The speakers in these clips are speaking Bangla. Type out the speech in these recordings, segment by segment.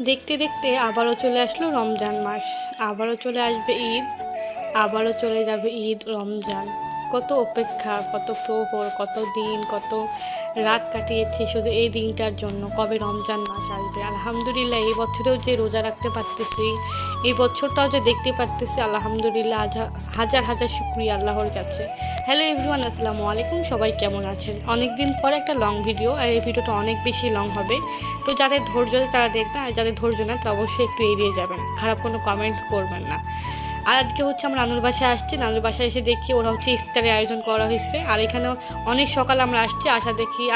দেখতে দেখতে আবারও চলে আসলো রমজান মাস। আবারও চলে আসবে ঈদ, আবারও চলে যাবে ঈদ রমজান। কত অপেক্ষা, কত প্রহর, কত দিন, কত রাত কাটিয়েছি শুধু এই দিনটার জন্য, কবে রমজান মাস আসবে। আলহামদুলিল্লাহ এই বছরেও যে রোজা রাখতে পারতেছি, এই বছরটাও যে দেখতে পারতেছি, আলহামদুলিল্লাহ হাজার হাজার শুকরিয়া আল্লাহর কাছে। হ্যালো এভরিওয়ান, আসসালামু আলাইকুম। সবাই কেমন আছেন? অনেক দিন পর একটা লং ভিডিও, আর এই ভিডিওটা অনেক বেশি লং হবে। তো যাদের ধৈর্য তারা দেখবেন, আর যাদের ধৈর্য না তারা অবশ্যই একটু এড়িয়ে যাবেন, খারাপ কোনো কমেন্ট করবেন না। আর আজকে হচ্ছে আমরা নানুর বাসায় আসছি। নানুর বাসায় এসে দেখি ওরা হচ্ছে ইফতারের আয়োজন করা হয়েছে। আর এখানেও অনেক সকাল আমরা আসছি,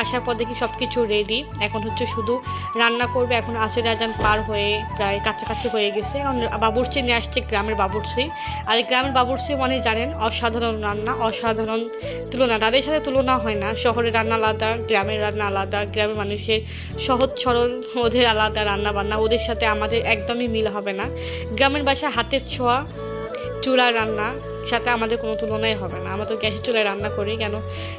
আসার পর দেখি সব কিছু রেডি। এখন হচ্ছে শুধু রান্না করবে। এখন আসরে আজান পার হয়ে প্রায় কাছাকাছি হয়ে গেছে। এখন বাবুর্চি নিয়ে আসছে, গ্রামের বাবুর্চি। আর এই গ্রামের বাবুর্চি মানে জানেন, অসাধারণ রান্না, অসাধারণ তুলনা, তাদের সাথে তুলনা হয় না। শহরের রান্না আলাদা, গ্রামের রান্না আলাদা। গ্রামের মানুষের সহজ সরল, ওদের আলাদা রান্না বান্না, ওদের সাথে আমাদের একদমই মিল হবে না। গ্রামের বাসায় হাতের ছোঁয়া, চুলার রান্না সাথে আমাদের কোনো তুলনাই হবে না। আমরা তো গ্যাসের চুলায় রান্না করি, কেন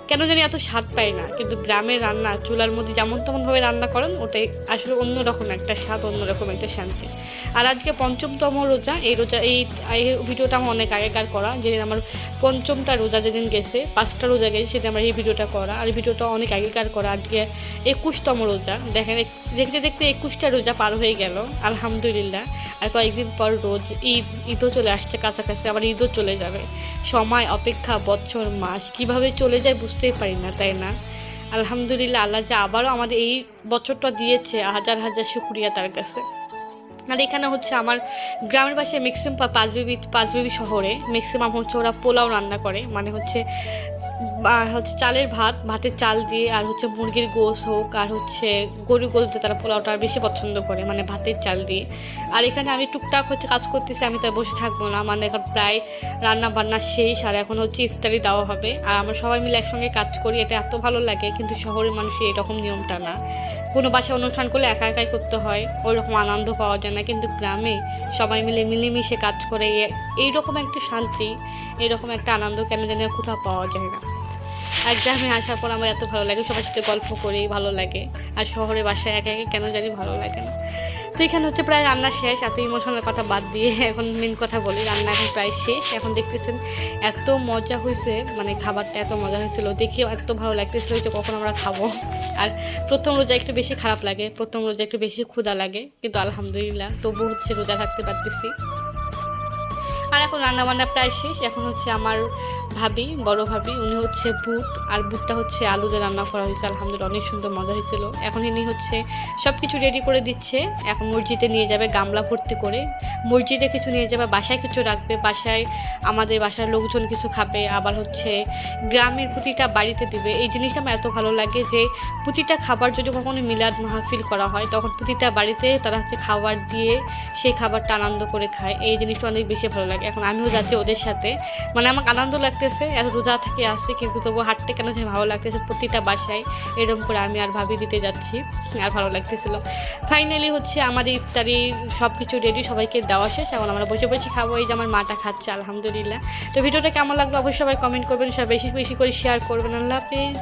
কেন জানি এত স্বাদ পাই না। কিন্তু গ্রামের রান্না চুলার মধ্যে যেমন তেমনভাবে রান্না করেন, ওটাই আসলে অন্যরকম একটা স্বাদ, অন্যরকম একটা শান্তি। আর আজকে পঞ্চমতম রোজা। এই ভিডিওটা আমার অনেক আগেকার করা, যেদিন আমার পঞ্চমটা রোজা যেদিন গেছে, 5টা রোজা গেছে, সেদিন আমার এই ভিডিওটা করা। আর এই ভিডিওটা অনেক আগেকার করা। আজকে 21তম রোজা। দেখেন, দেখতে দেখতে 21টা রোজা পার হয়ে গেল, আলহামদুলিল্লাহ। আর কয়েকদিন পর রোজ ঈদও চলে আসছে কাছাকাছি, আবার ঈদও চলে যাবে। সময়, অপেক্ষা, বছর, মাস কিভাবে চলে যায় বুঝতেই পারি না, তাই না? আলহামদুলিল্লাহ, আল্লাহ যে আবারও আমাদের এই বছরটা দিয়েছে, হাজার হাজার শুকরিয়া তার কাছে। আর এখানে হচ্ছে আমার গ্রামের বাসায় ম্যাক্সিমাম পাঁচবিবি শহরে ম্যাক্সিমাম হচ্ছে ওরা পোলাও রান্না করে, মানে হচ্ছে চালের ভাতের চাল দিয়ে, আর হচ্ছে মুরগির গোশ হোক, আর হচ্ছে গরুর গোশ দিয়ে তারা পোলাওটা বেশি পছন্দ করে, মানে ভাতের চাল দিয়ে। আর এখানে আমি টুকটাক হচ্ছে কাজ করতেছি, আমি তাই বসে থাকবো না, মানে এখন প্রায় রান্না বান্না শেষ। আর এখন হচ্ছে ইফতারি দেওয়া হবে। আর আমরা সবাই মিলে একসঙ্গে কাজ করি, এটা এত ভালো লাগে। কিন্তু শহরের মানুষের এরকম নিয়মটা না। কোনো বাসায় অনুষ্ঠান করলে একা একাই করতে হয়, ওই রকম আনন্দ পাওয়া যায় না। কিন্তু গ্রামে সবাই মিলে মিলেমিশে কাজ করে এইরকম একটা শান্তি, এইরকম একটা আনন্দ কেন জানি কোথাও পাওয়া যায় না। আর গ্রামে আসার পর আমার এত ভালো লাগে, সবার সাথে গল্প করেই ভালো লাগে। আর শহরে বাসায় একা একা কেন জানি ভালো লাগে না। তো এখানে হচ্ছে প্রায় রান্না শেষ। এত ইমোশনাল কথা বাদ দিয়ে এখন মেন কথা বলি, রান্না এখন প্রায় শেষ। এখন দেখতেছেন এত মজা হয়েছে, মানে খাবারটা এত মজা হয়েছিল, দেখেও এত ভালো লাগতেছিল যে কখন আমরা খাবো। আর প্রথম রোজা একটু বেশি খারাপ লাগে, প্রথম রোজা একটু বেশি ক্ষুধা লাগে, কিন্তু আলহামদুলিল্লাহ তবু হচ্ছে রোজা থাকতে পারতেছি। আর এখন রান্নাবান্না প্রায় শেষ। এখন হচ্ছে আমার বড় ভাবি, উনি হচ্ছে বুটটা হচ্ছে আলু দিয়ে রান্না করা হয়েছে, আলহামদুলিল্লাহ অনেক সুন্দর মজা হয়েছিল। এখন ইনি হচ্ছে সব কিছু রেডি করে দিচ্ছে। এখন মসজিদে নিয়ে যাবে গামলা ভর্তি করে, মসজিদে কিছু নিয়ে যাবে, বাসায় কিছু রাখবে, আমাদের বাসার লোকজন কিছু খাবে, আবার হচ্ছে গ্রামের প্রতিটা বাড়িতে দিবে। এই জিনিসটা আমার এত ভালো লাগে যে প্রতিটা খাবার যদি কখনো মিলাদ মাহফিল করা হয়, তখন প্রতিটা বাড়িতে তারা হচ্ছে খাবার দিয়ে সেই খাবারটা আনন্দ করে খায়। এই জিনিসটা অনেক বেশি ভালো লাগে। এখন আমিও যাচ্ছি ওদের সাথে, মানে আমার আনন্দ লাগতেছে, এত রোজা থেকে আসছি কিন্তু তবু হাঁটতে কেন যে ভালো লাগতেছে। প্রতিটা বাসায় এরকম করে আমি আর ভাবি দিতে যাচ্ছি, আর ভালো লাগতেছিল। ফাইনালি হচ্ছে আমাদের ইফতারি সব কিছু রেডি, সবাইকে দেওয়া শেষ। এখন আমরা বসে বসে খাবো। এই যে আমার মাটা খাচ্ছে, আলহামদুলিল্লাহ। তো ভিডিওটা কেমন লাগলো অবশ্যই সবাই কমেন্ট করবেন, সবাই বেশি বেশি করে শেয়ার করবেন। আল্লাহ হাফেজ।